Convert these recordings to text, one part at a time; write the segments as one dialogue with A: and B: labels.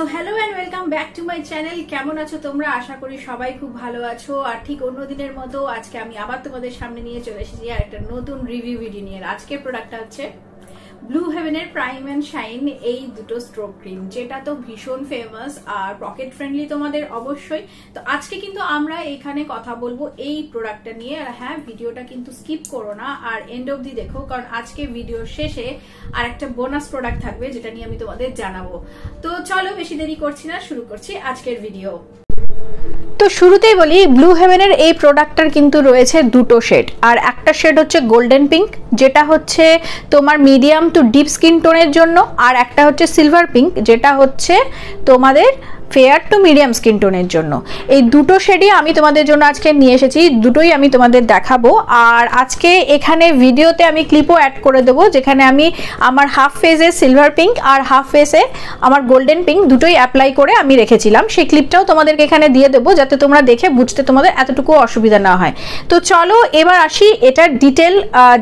A: Hello and welcome back to my channel. केमन आछो तोमरा? आशा करी सबाई खूब भालो आछो। और ठीक अन्य दिनेर मतो आजके आमी आबार तोमादेर सामने निये चले एसेछि आर एकटा नतुन रिव्यू भिडियो निये। आजकेर प्रोडक्टटा हच्छे ब्लू हेवेनेर प्राइम एंड शाइन এই দুটো স্ট্রোক ক্রিম, যেটা তো ভীষণ ফেমাস আর পকেট ফ্রেন্ডলি তোমাদের অবশ্যই। তো আজকে কিন্তু আমরা এখানে কথা বলবো এই প্রোডাক্টটা নিয়ে। আর হ্যাঁ, ভিডিওটা কিন্তু স্কিপ করো না আর এন্ড অবধি দেখো, কারণ আজকে ভিডিওর শেষে আর একটা বোনাস প্রোডাক্ট থাকবে যেটা নিয়ে আমি তোমাদের জানাবো। তো চলো বেশি দেরি করছি না, শুরু করছি আজকের ভিডিও। তো শুরুতেই বলি, ব্লু হেভেনের এই প্রোডাক্টটার কিন্তু রয়েছে দুটো শেড। আর একটা শেড হচ্ছে গোল্ডেন পিঙ্ক, যেটা হচ্ছে তোমার মিডিয়াম টু ডিপ স্কিন টোনের জন্য, আর একটা হচ্ছে সিলভার পিঙ্ক, যেটা হচ্ছে তোমাদের ফেয়ার টু মিডিয়াম স্কিন টোনের জন্য। এই দুটো শেডই আমি তোমাদের জন্য আজকে নিয়ে এসেছি, দুটোই আমি তোমাদের দেখাবো। আর আজকে এখানে ভিডিওতে আমি ক্লিপও অ্যাড করে দেবো, যেখানে আমি আমার হাফ ফেসে সিলভার পিঙ্ক আর হাফ ফেসে আমার গোল্ডেন পিঙ্ক দুটোই অ্যাপ্লাই করে আমি রেখেছিলাম। সেই ক্লিপটাও তোমাদেরকে এখানে দিয়ে দেবো, যাতে তোমরা দেখে বুঝতে তোমাদের এতটুকু অসুবিধা না হয়। তো চলো এবার আসি এটার ডিটেল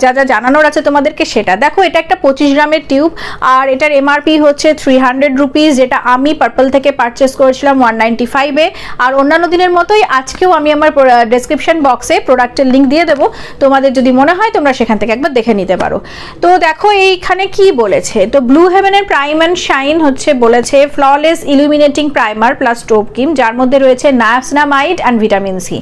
A: যা যা জানানোর আছে তোমাদেরকে সেটা। দেখো, এটা একটা 25 গ্রামের টিউব আর এটার এমআরপি হচ্ছে 300 রুপিস, যেটা আমি পার্পল থেকে পারচেস করেছিলাম 195 এ। আর অন্যান্য দিনের মতোই আজকেও আমি আমার ডেসক্রিপশন বক্সে প্রোডাক্টের লিঙ্ক দিয়ে দেবো, তোমাদের যদি মনে হয় তোমরা সেখান থেকে একবার দেখে নিতে পারো। তো দেখো এইখানে কি বলেছে। তো ব্লু হেভেনের প্রাইম অ্যান্ড শাইন হচ্ছে বলেছে flawless illuminating primer plus stove cream, যার মধ্যে রয়েছে নায়াসিনামাইড অ্যান্ড ভিটামিন সি।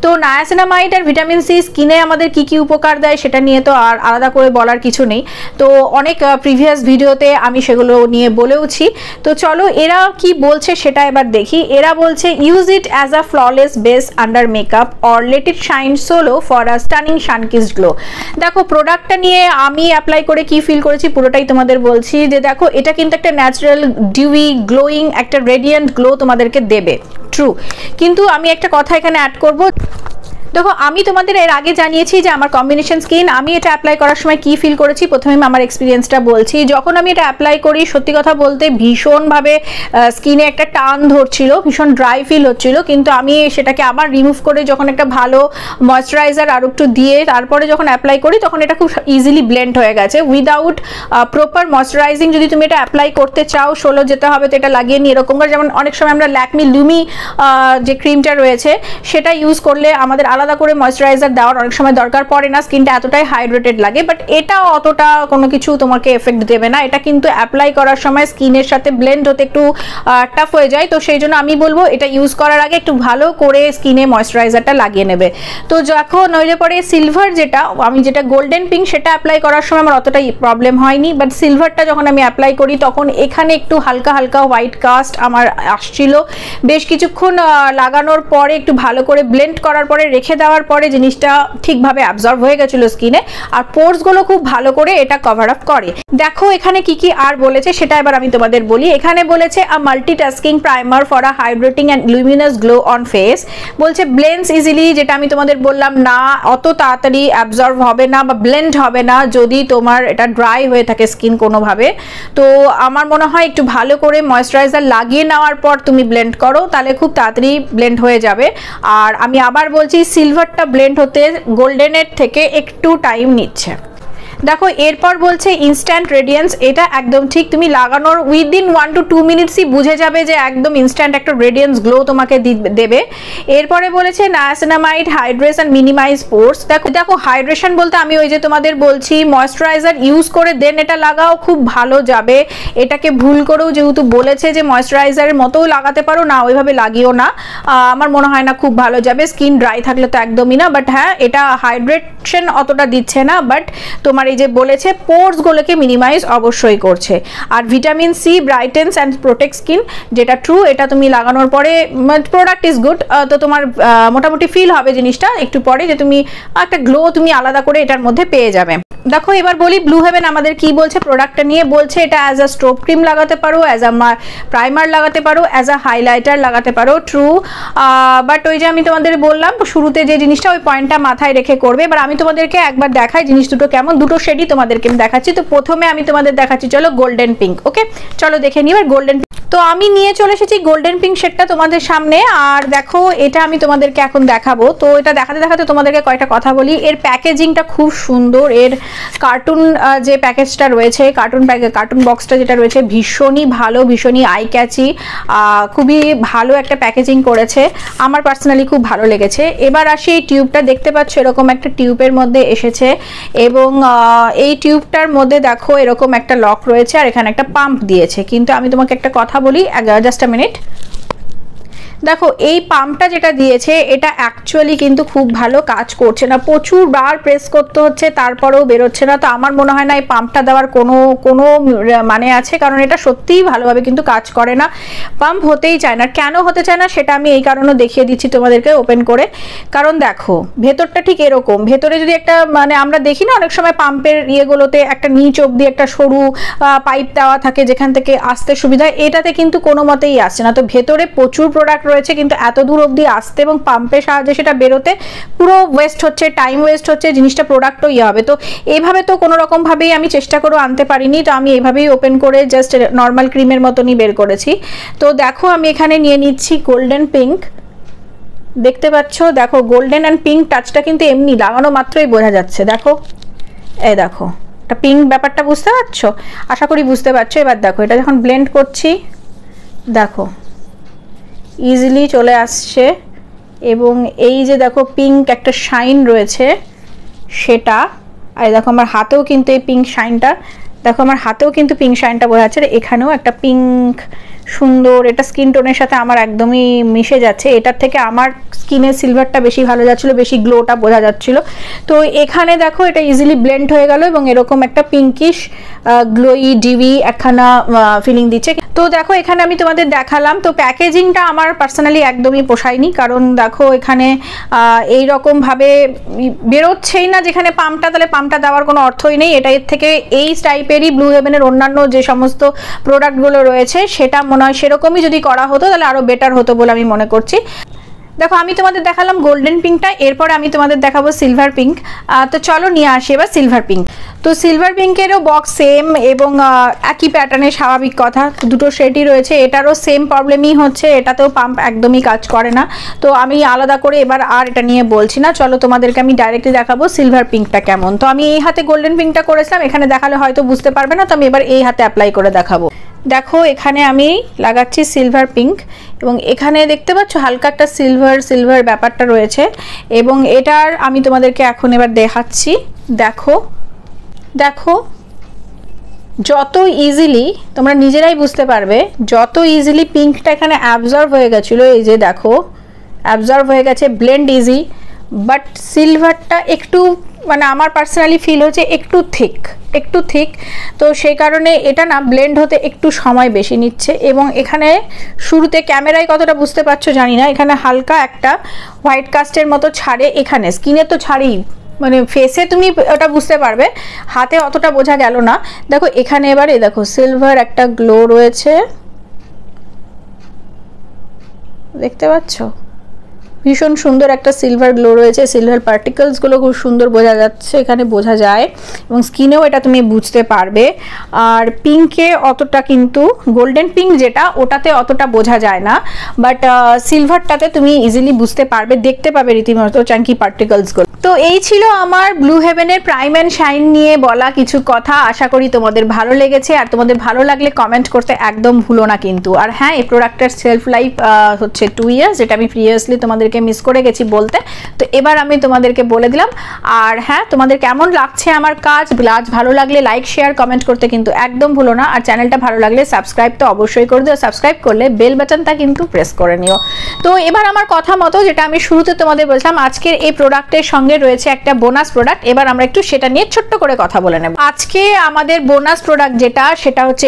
A: তো নায়াসিনামাইড আর ভিটামিন সি স্কিনে আমাদের কি কি উপকার দেয় সেটা নিয়ে তো আর আলাদা করে বলার কিছু নেই। তো অনেক প্রিভিয়াস ভিডিওতে আমি সেগুলো নিয়ে বলেওছি। তো চলো এরা কি বলছে সেটা এবার দেখি। এরা বলছে use it as a flawless base under makeup or let it shine solo for a stunning sunkissed glow. দেখো, প্রোডাক্টটা নিয়ে আমি অ্যাপ্লাই করে কি ফিল করেছি পুরোটাই তোমাদের বলছি। যে দেখো, এটা কিন্তু একটা ন্যাচারাল ডিউই গ্লোয়িং একটা রেডিয়েন্ট গ্লো তোমাদেরকে দেবে, ট্রু। কিন্তু আমি একটা কথা এখানে অ্যাড করব। দেখো, আমি তোমাদের এর আগে জানিয়েছি যে আমার কম্বিনেশন স্কিন, আমি এটা অ্যাপ্লাই করার সময় কি ফিল করেছি প্রথমে আমি আমার এক্সপিরিয়েন্সটা বলছি। যখন আমি এটা অ্যাপ্লাই করি, সত্যি কথা বলতে ভীষণভাবে স্কিনে একটা টান ধরছিল, ভীষণ ড্রাই ফিল হচ্ছিল। কিন্তু আমি সেটাকে আবার রিমুভ করে যখন একটা ভালো ময়শ্চারাইজার আর একটু দিয়ে তারপরে যখন অ্যাপ্লাই করি, তখন এটা খুব ইজিলি ব্লেন্ড হয়ে গেছে। উইদাউট প্রপার ময়শ্চারাইজিং যদি তুমি এটা অ্যাপ্লাই করতে চাও, সোলো যেতে হবে তো এটা লাগিয়ে নিয়ে এরকম করে। যেমন অনেক সময় আমরা ল্যাকমি লুমি যে ক্রিমটা রয়েছে সেটা ইউজ করলে আমাদের আলাদা করে ময়শ্চারাইজার দেওয়ার অনেক সময় দরকার পড়ে না, স্কিনটা এতটাই হাইড্রেটেড লাগে। বাট এটা অতটা কোনো কিছু তোমাকে এফেক্ট দেবে না। এটা কিন্তু অ্যাপ্লাই করার সময় স্কিনের সাথে ব্লেন্ড হতে একটু টাফ হয়ে যায়। তো সেই জন্য আমি বলবো এটা ইউজ করার আগে একটু ভালো করে স্কিনে ময়শ্চারাইজারটা লাগিয়ে নেবে। তো যখন নইলে পরে সিলভার, যেটা আমি যেটা গোল্ডেন পিঙ্ক সেটা অ্যাপ্লাই করার সময় আমার অতটাই প্রবলেম হয়নি। বাট সিলভারটা যখন আমি অ্যাপ্লাই করি তখন এখানে একটু হালকা হালকা হোয়াইট কাস্ট আমার আসছিল। বেশ কিছুক্ষণ লাগানোর পরে একটু ভালো করে ব্লেন্ড করার পরে রেখে দেওয়ার পরে জিনিসটা ঠিকভাবে অ্যাবজর্ব হয়ে গেছিল স্কিনে, আর পোরসগুলো খুব ভালো করে এটা কভার আপ করে। দেখো এখানে কি কি আর বলেছে সেটা এবার আমি তোমাদের বলি। এখানে বলেছে a multitasking primer for a hydrating and luminous glow on face. বলছে ব্লেন্ডস ইজিলি, যেটা আমি তোমাদের বললাম না অত তাড়াতাড়ি অ্যাবজর্ব হবে না বা ব্লেন্ড হবে না যদি তোমার এটা ড্রাই হয়ে থাকে স্কিন কোনোভাবে। তো আমার মনে হয় একটু ভালো করে ময়শ্চারাইজার লাগিয়ে নেওয়ার পর তুমি ব্লেন্ড করো, তাহলে খুব তাড়াতাড়ি ব্লেন্ড হয়ে যাবে। আর আমি আবার বলছি, সিলভারটা ব্লেন্ড হতে গোল্ডেনের থেকে একটু টাইম নিচ্ছে। দেখো এরপর বলছে ইনস্ট্যান্ট রেডিয়েন্স। এটা একদম ঠিক, তুমি লাগানোর উইদিন 1 to 2 মিনিটসই বুঝে যাবে যে একদম ইনস্ট্যান্ট একটা রেডিয়েন্স গ্লো তোমাকে দেবে। এরপরে বলেছে নায়াসিনামাইড হাইড্রেস অ্যান্ড মিনিমাইজ পোরস। দেখো হাইড্রেশন বলতে আমি ওই যে তোমাদের বলছি ময়শ্চারাইজার ইউজ করে দেন এটা লাগাও, খুব ভালো যাবে। এটাকে ভুল করেও যেহেতু বলেছে যে ময়শ্চারাইজারের মতোও লাগাতে পারো, না ওইভাবে লাগিও না, আমার মনে হয় না খুব ভালো যাবে। স্কিন ড্রাই থাকলে তো একদমই না। বাট হ্যাঁ, এটা হাইড্রেশন অতটা দিচ্ছে না, বাট তোমার এই যে বলেছে পোরসগুলোকে মিনিমাইজ অবশ্যই করছে। আর vitamin C brightens and protect skin, যেটা ট্রু। এটা তুমি লাগানোর পরে প্রোডাক্ট ইজ গুড, তো তোমার মোটামুটি ফিল হবে জিনিসটা একটু পরে যে তুমি একটা গ্লো তুমি আলাদা করে এটার মধ্যে পেয়ে যাবে। দেখো এবার বলি ব্লু হেভেন আমাদের কি বলছে প্রোডাক্টটা নিয়ে। বলছে এটা অ্যাজ আ স্টোভ ক্রিম লাগাতে পারো, অ্যাজ আ প্রাইমার লাগাতে পারো, অ্যাজ আ হাইলাইটার লাগাতে পারো, ট্রু। বাট ওই যে আমি তোমাদের বললাম শুরুতে যে জিনিসটা, ওই পয়েন্টটা মাথায় রেখে করবে। এবার আমি তোমাদেরকে একবার দেখাই জিনিস দুটো কেমন। দুটো শেডই তোমাদেরকে আমি দেখাচ্ছি। তো প্রথমে আমি তোমাদের দেখাচ্ছি চলো গোল্ডেন পিঙ্ক। ওকে চলো দেখে নিই এবার গোল্ডেন। তো আমি নিয়ে চলে এসেছি গোল্ডেন পিঙ্ক শেডটা তোমাদের সামনে। আর দেখো এটা আমি তোমাদেরকে এখন দেখাবো। তো এটা দেখাতে দেখাতে তোমাদেরকে কয়েকটা কথা বলি। এর প্যাকেজিংটা খুব সুন্দর, এর কার্টুন যে প্যাকেজটা রয়েছে, কার্টুন বক্সটা যেটা রয়েছে ভীষণই ভালো, ভীষণই আই ক্যাচি, খুবই ভালো একটা প্যাকেজিং করেছে, আমার পার্সোনালি খুব ভালো লেগেছে। এবার আসি এই টিউবটা, দেখতে পাচ্ছ এরকম একটা টিউবের মধ্যে এসেছে এবং এই টিউবটার মধ্যে দেখো এরকম একটা লক রয়েছে আর এখানে একটা পাম্প দিয়েছে। কিন্তু আমি তোমাকে একটা কথা বলি, জাস্ট আ মিনিট, দেখো এই পাম্পটা যেটা দিয়েছে এটা অ্যাকচুয়ালি কিন্তু খুব ভালো কাজ করছে না, প্রচুর বার প্রেস করতে হচ্ছে তারপরেও বেরোচ্ছে না। তো আমার মনে হয় না এই পাম্পটা দেওয়ার কোনো মানে আছে, কারণ এটা সত্যিই ভালোভাবে কিন্তু কাজ করে না, পাম্প হতেই চায় না। কেন হতে চায় না সেটা আমি এই কারণে দেখিয়ে দিচ্ছি তোমাদেরকে ওপেন করে। কারণ দেখো ভেতরটা ঠিক এরকম, ভেতরে যদি একটা মানে আমরা দেখি না অনেক সময় পাম্পের ইয়েগুলোতে একটা নিচ অব্দি একটা সরু পাইপ দেওয়া থাকে যেখান থেকে আসতে সুবিধা, এটাতে কিন্তু কোনো মতেই আসছে না। তো ভেতরে প্রচুর প্রোডাক্ট রয়েছে কিন্তু এত দূর অবধি আসতে এবং পাম্পের সাহায্যে সেটা বেরোতে পুরো ওয়েস্ট হচ্ছে, টাইম ওয়েস্ট হচ্ছে, জিনিসটা প্রোডাক্টও ইয়ে হবে। তো এইভাবে তো কোনো রকম ভাবেই আমি চেষ্টা করেও আনতে পারিনি, তো আমি এইভাবেই ওপেন করে জাস্ট নর্মাল ক্রিমের মতনই বের করেছি। তো দেখো আমি এখানে নিয়ে নিচ্ছি গোল্ডেন পিঙ্ক, দেখতে পাচ্ছ, দেখো গোল্ডেন অ্যান্ড পিঙ্ক টাচটা কিন্তু এমনি লাগানো মাত্রই বোঝা যাচ্ছে। দেখো এই দেখো একটা পিঙ্ক ব্যাপারটা বুঝতে পারছো, আশা করি বুঝতে পারছো। এবার দেখো এটা যখন ব্লেন্ড করছি দেখো ইজিলি চলে আসছে এবং এই যে দেখো পিঙ্ক একটা শাইন রয়েছে সেটা, আর দেখো আমার হাতেও কিন্তু এই পিঙ্ক শাইনটা, দেখো আমার হাতেও কিন্তু পিঙ্ক শাইনটা বোঝা যাচ্ছে, এখানেও একটা পিঙ্ক সুন্দর, এটা স্কিন টোনের সাথে আমার একদমই মিশে যাচ্ছে। এটার থেকে আমার স্কিনের সিলভারটা বেশি ভালো যাচ্ছিলো, বেশি গ্লোটা বোঝা যাচ্ছিলো। তো এখানে দেখো এটা ইজিলি ব্লেন্ড হয়ে গেল এবং এরকম একটা পিঙ্কিশ গ্লোই ডিভি একখানা ফিলিং দিচ্ছে। তো দেখো এখানে আমি তোমাদের দেখালাম। তো প্যাকেজিংটা আমার পার্সোনালি একদমই পোষায়নি, কারণ দেখো এখানে এইরকম ভাবে বেরোচ্ছেই না যেখানে পাম্পটা, তাহলে পাম্পটা দেওয়ার কোনো অর্থই নেই। এটা এর থেকে এই টাইপেরই ব্লু হেভেনের অন্যান্য যে সমস্ত প্রোডাক্টগুলো রয়েছে সেটা মনে হয় সেরকমই যদি করা হতো তাহলে আরও বেটার হতো বলে আমি মনে করছি। দেখো আমি তোমাদের দেখালাম গোল্ডেন পিঙ্কটা, এরপর আমি তোমাদের দেখাবো সিলভার পিঙ্ক। তো চলো নিয়ে আসি এবার সিলভার পিঙ্ক। তো সিলভার পিঙ্কেরও বক্স সেম এবং একই প্যাটার্নের, স্বাভাবিক কথা, দুটো শেডই রয়েছে, এটারও সেম প্রবলেমই হচ্ছে, এটাতেও পাম্প একদমই কাজ করে না। তো আমি আলাদা করে এবার আর এটা নিয়ে বলছি না, চলো তোমাদেরকে আমি ডাইরেক্টলি দেখাবো সিলভার পিঙ্কটা কেমন। তো আমি এই হাতে গোল্ডেন পিঙ্কটা করেছিলাম, এখানে দেখালে হয়তো বুঝতে পারবে না, তো আমি এবার এই হাতে অ্যাপ্লাই করে দেখাবো। দেখো এখানে আমি লাগাচ্ছি সিলভার পিঙ্ক এবং এখানে দেখতে পাচ্ছ হালকা একটা সিলভার ব্যাপারটা রয়েছে এবং এটার আমি তোমাদেরকে এখন এবার দেখাচ্ছি। দেখো দেখো যত ইজিলি তোমরা নিজেরাই বুঝতে পারবে, যত ইজিলি পিঙ্কটা এখানে অ্যাবজর্ব হয়ে গেছিলো, এই যে দেখো অ্যাবজর্ব হয়ে গেছে, ব্লেন্ড ইজি। বাট সিলভারটা একটু মানে আমার পার্সোনালি ফিল হচ্ছে একটু থিক, তো সেই কারণে এটা না ব্লেন্ড হতে একটু সময় বেশি নিচ্ছে। এবং এখানে শুরুতে ক্যামেরায় কতটা বুঝতে পারছো জানি না, এখানে হালকা একটা হোয়াইট কাস্টের মতো ছাড়ে, এখানে স্কিনে তো ছাড়েই, মানে ফেসে তুমি ওটা বুঝতে পারবে, হাতে অতটা বোঝা গেল না। দেখো এখানে এবারে দেখো সিলভার একটা গ্লো রয়েছে, দেখতে পাচ্ছ ভীষণ সুন্দর একটা সিলভার গ্লো রয়েছে, সিলভার পার্টিকলসগুলো খুব সুন্দর বোঝা যাচ্ছে, এখানে বোঝা যায় এবং স্কিনেও এটা তুমি বুঝতে পারবে। আর পিঙ্কে অতটা কিন্তু গোল্ডেন পিঙ্ক যেটা ওটাতে অতটা বোঝা যায় না, বাট সিলভারটাতে তুমি ইজিলি বুঝতে পারবে, দেখতে পাবে রীতিমতো চাঙ্কি পার্টিকলসগুলো। তো এই ছিল আমার ব্লু হেভেনের প্রাইম অ্যান্ড শাইন নিয়ে বলা কিছু কথা, আশা করি তোমাদের ভালো লেগেছে। আর তোমাদের ভালো লাগলে কমেন্ট করতে একদম ভুলো না কিন্তু। আর হ্যাঁ, এই প্রোডাক্টের সেলফ লাইফ হচ্ছে 2 ইয়ার্স, যেটা আমি প্রিভিয়াসলি তোমাদেরকে মিস করে গেছি বলতে, তো এবার আমি তোমাদেরকে বলে দিলাম। আর হ্যাঁ, তোমাদের কেমন লাগছে আমার কাজ ভালো লাগলে লাইক শেয়ার কমেন্ট করতে কিন্তু একদম ভুলো না। আর চ্যানেলটা ভালো লাগলে সাবস্ক্রাইব তো অবশ্যই করে দিও, সাবস্ক্রাইব করলে বেল বাটনটা কিন্তু প্রেস করে নিও। তো এবার আমার কথা মতো যেটা আমি শুরুতে তোমাদের বলছিলাম, আজকের এই প্রোডাক্টের সঙ্গে রয়েছে একটা বোনাস প্রোডাক্ট, এবার আমরা একটু সেটা নিয়ে ছোট্ট করে কথা বলে নেব। আজকে আমাদের বোনাস প্রোডাক্ট যেটা, সেটা হচ্ছে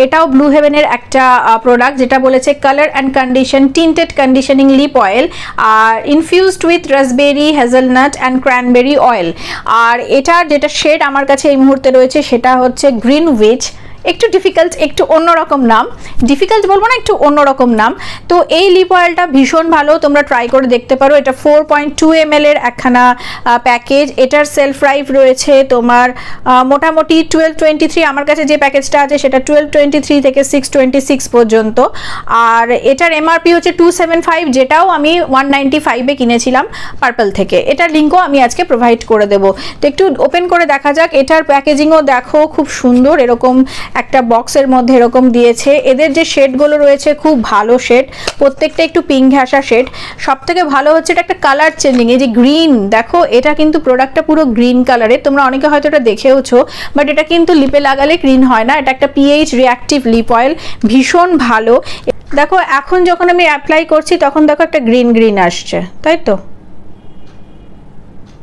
A: এটাও ব্লু হেভেনের একটা প্রোডাক্ট, যেটা বলেছে colour and condition tinted conditioning lip oil আর infused with raspberry hazelnut and cranberry oil. আর এটার যেটা শেড আমার কাছে এই মুহূর্তে রয়েছে সেটা হচ্ছে গ্রিন উইচ একটু ডিফিকাল্ট, একটু অন্যরকম নাম, ডিফিকাল্ট বলবো না, একটু অন্যরকম নাম। তো এই লিপ অয়েলটা ভীষণ ভালো, তোমরা ট্রাই করে দেখতে পারো। এটা 4.2 ml এর একখানা প্যাকেজ। এটার সেলফ লাইফ রয়েছে তোমার মোটামুটি 1223, আমার কাছে যে প্যাকেজটা আছে সেটা 1223 থেকে 626 পর্যন্ত। আর এটার এমআরপি হচ্ছে 275, যেটাও আমি 195 কিনেছিলাম পার্পল থেকে। এটার লিঙ্কও আমি আজকে প্রোভাইড করে দেবো। তো একটু ওপেন করে দেখা যাক। এটার প্যাকেজিংও দেখো খুব সুন্দর, এরকম একটা বক্সের মধ্যে এরকম দিয়েছে। এদের যে শেডগুলো রয়েছে খুব ভালো শেড, প্রত্যেকটা একটু পিঙ্ক ঘাসা শেড। সব থেকে ভালো হচ্ছে এটা একটা কালার চেঞ্জিং, এই যে গ্রিন দেখো, এটা কিন্তু প্রোডাক্টটা পুরো গ্রিন কালারের। তোমরা অনেকে হয়তো এটা দেখেওছো, বাট এটা কিন্তু লিপে লাগালে গ্রিন হয় না। এটা একটা পিএইচ রিঅ্যাক্টিভ লিপ অয়েল, ভীষণ ভালো। দেখো এখন যখন আমি অ্যাপ্লাই করছি তখন দেখো একটা গ্রিন গ্রিন আসছে, তাই তো?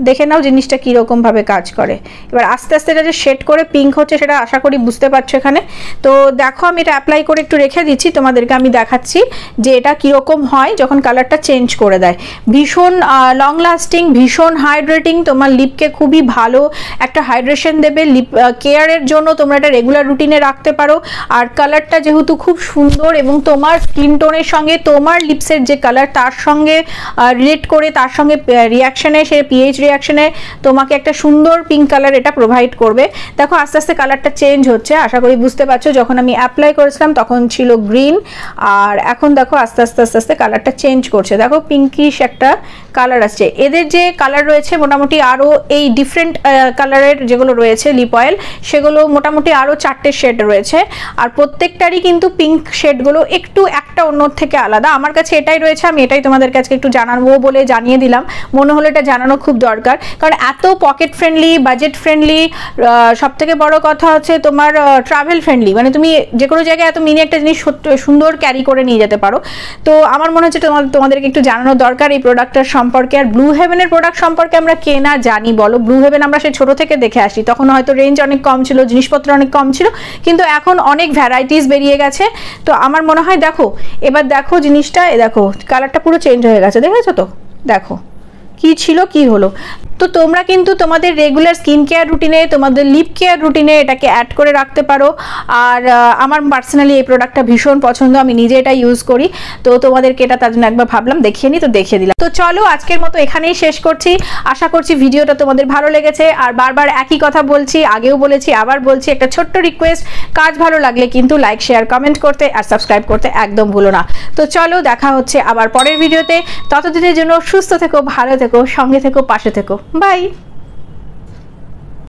A: দেখে নাও জিনিসটা কীরকম ভাবে কাজ করে। এবার আস্তে আস্তে এটা যে শেড করে পিঙ্ক হচ্ছে সেটা আশা করি বুঝতে পারছো এখানে। তো দেখো আমি এটা অ্যাপ্লাই করে একটু রেখে দিচ্ছি, তোমাদেরকে আমি দেখাচ্ছি যে এটা কীরকম হয় যখন কালারটা চেঞ্জ করে দেয়। ভীষণ লং লাস্টিং, ভীষণ হাইড্রেটিং, তোমার লিপকে খুবই ভালো একটা হাইড্রেশন দেবে। লিপ কেয়ারের জন্য তোমরা এটা রেগুলার রুটিনে রাখতে পারো। আর কালারটা যেহেতু খুব সুন্দর এবং তোমার স্কিন টোনের সঙ্গে তোমার লিপসের যে কালার তার সঙ্গে রিলেট করে, তার সঙ্গে রিয়াকশানে সে পিএইচ রিয়াকশনে তোমাকে একটা সুন্দর পিঙ্ক কালার এটা প্রোভাইড করবে। দেখো আস্তে আস্তে কালারটা চেঞ্জ হচ্ছে, আশা করি বুঝতে পারছো। যখন আমি অ্যাপ্লাই করেছিলাম তখন ছিল গ্রিন, আর এখন দেখো আস্তে আস্তে আস্তে আস্তে কালারটা চেঞ্জ করছে। দেখো পিঙ্কিশ একটা কালার আসছে। এদের যে কালার রয়েছে মোটামুটি আরও এই ডিফারেন্ট কালারের যেগুলো রয়েছে লিপ অয়েল, সেগুলো মোটামুটি আরও 4টে শেড রয়েছে। আর প্রত্যেকটারই কিন্তু পিঙ্ক শেডগুলো একটু একটা অন্যর থেকে আলাদা। আমার কাছে এটাই রয়েছে, আমি এটাই তোমাদের কাছে একটু জানাবো বলে জানিয়ে দিলাম। মনে হলো এটা জানানো খুব দরকার, কারণ এত পকেট ফ্রেন্ডলি, বাজেট ফ্রেন্ডলি, সব থেকে বড় কথা হচ্ছে তোমার ট্রাভেল ফ্রেন্ডলি। মানে তুমি যে কোনো জায়গায় এত মিনি একটা জিনিস সুন্দর ক্যারি করে নিয়ে যেতে পারো। তো আমার মনে হচ্ছে তোমাদেরকে একটু জানানো দরকার এই প্রোডাক্টটার সম্পর্কে। আর ব্লু হেভেনের প্রোডাক্ট সম্পর্কে আমরা কে না জানি বলো? ব্লু হেভেন আমরা সেই ছোটো থেকে দেখে আসি, তখন হয়তো রেঞ্জ অনেক কম ছিল, জিনিসপত্র অনেক কম ছিল, কিন্তু এখন অনেক ভ্যারাইটিস বেরিয়ে গেছে। তো আমার মনে হয় দেখো এবার দেখো জিনিসটা, দেখো কালারটা পুরো চেঞ্জ হয়ে গেছে, দেখেছো তো? দেখো কি ছিল কি হলো। তো তোমরা কিন্তু তোমাদের রেগুলার স্কিন কেয়ার রুটিনে, তোমাদের লিপ কেয়ার রুটিনে এটাকে অ্যাড করে রাখতে পারো। আর আমার পার্সোনালি এই প্রোডাক্টটা ভীষণ পছন্দ, আমি নিজে এটা ইউজ করি। তো তোমাদেরকে এটা তার জন্য একবার ভাবলাম দেখিয়ে নিই, তো দেখিয়ে দিলাম। তো চলো আজকের মতো এখানেই শেষ করছি। আশা করছি ভিডিওটা তোমাদের ভালো লেগেছে। আর বারবার একই কথা বলছি, আগেও বলেছি আবার বলছি, একটা ছোট্ট রিকোয়েস্ট, কাজ ভালো লাগলে কিন্তু লাইক শেয়ার কমেন্ট করতে আর সাবস্ক্রাইব করতে একদম ভুলো না। তো চলো দেখা হচ্ছে আবার পরের ভিডিওতে। ততদিনের জন্য সুস্থ থেকো, ভালো থেকো, সঙ্গে থেকো, পাশে থেকো। বাই।